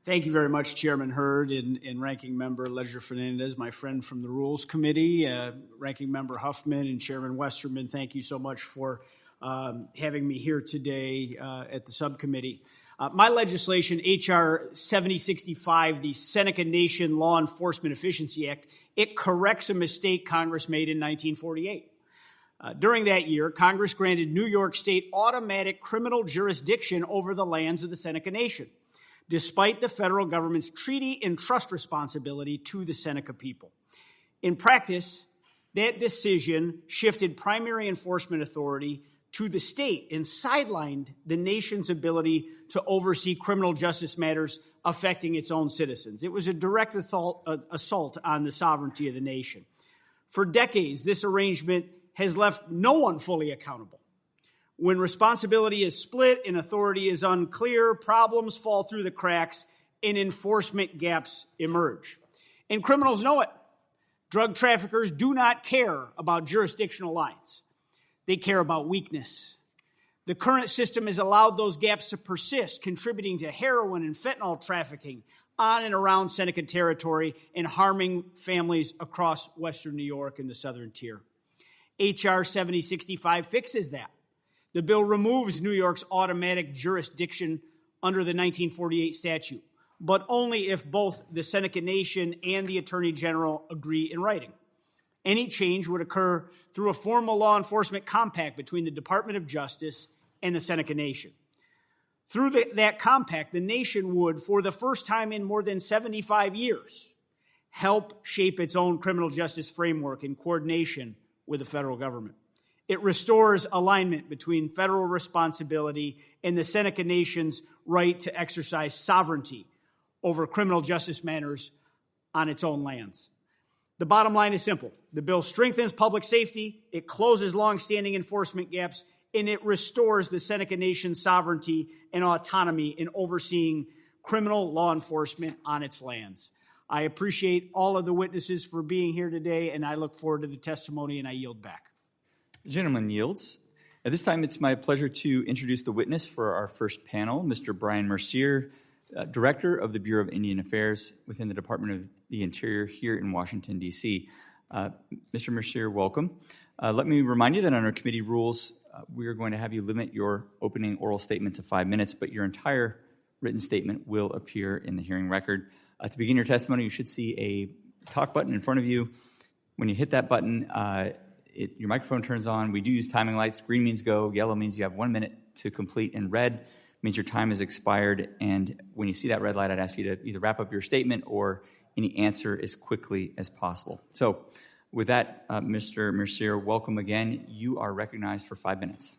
Thank you very much, Chairman Hurd and Ranking Member Ledger-Fernandez, my friend from the Rules Committee, Ranking Member Huffman and Chairman Westerman. Thank you so much for having me here today at the subcommittee. My legislation, H.R.7065, the Seneca Nation Law Enforcement Efficiency Act, it corrects a mistake Congress made in 1948. During that year, Congress granted New York State automatic criminal jurisdiction over the lands of the Seneca Nation, despite the federal government's treaty and trust responsibility to the Seneca people. In practice, that decision shifted primary enforcement authority to the state and sidelined the nation's ability to oversee criminal justice matters affecting its own citizens. It was a direct assault on the sovereignty of the nation. For decades, this arrangement has left no one fully accountable. When responsibility is split and authority is unclear, problems fall through the cracks and enforcement gaps emerge. And criminals know it. Drug traffickers do not care about jurisdictional lines. They care about weakness. The current system has allowed those gaps to persist, contributing to heroin and fentanyl trafficking on and around Seneca territory and harming families across Western New York and the Southern Tier. H.R. 7065 fixes that. The bill removes New York's automatic jurisdiction under the 1948 statute, but only if both the Seneca Nation and the Attorney General agree in writing. Any change would occur through a formal law enforcement compact between the Department of Justice and the Seneca Nation. Through that compact, the nation would, for the first time in more than 75 years, help shape its own criminal justice framework in coordination with the federal government. It restores alignment between federal responsibility and the Seneca Nation's right to exercise sovereignty over criminal justice matters on its own lands. The bottom line is simple. The bill strengthens public safety, it closes longstanding enforcement gaps, and it restores the Seneca Nation's sovereignty and autonomy in overseeing criminal law enforcement on its lands. I appreciate all of the witnesses for being here today, and I look forward to the testimony, and I yield back. The gentleman yields. At this time, it's my pleasure to introduce the witness for our first panel, Mr. Brian Mercier, Director of the Bureau of Indian Affairs within the Department of the Interior here in Washington, D.C. Mr. Mercier, welcome. Let me remind you that on our committee rules, we are going to have you limit your opening oral statement to 5 minutes, but your entire written statement will appear in the hearing record. To begin your testimony, you should see a talk button in front of you. When you hit that button, your microphone turns on. We do use timing lights. Green means go. Yellow means you have 1 minute to complete. And red means your time has expired. And when you see that red light, I'd ask you to either wrap up your statement or any answer as quickly as possible. So with that, Mr. Mercier, welcome again. You are recognized for 5 minutes.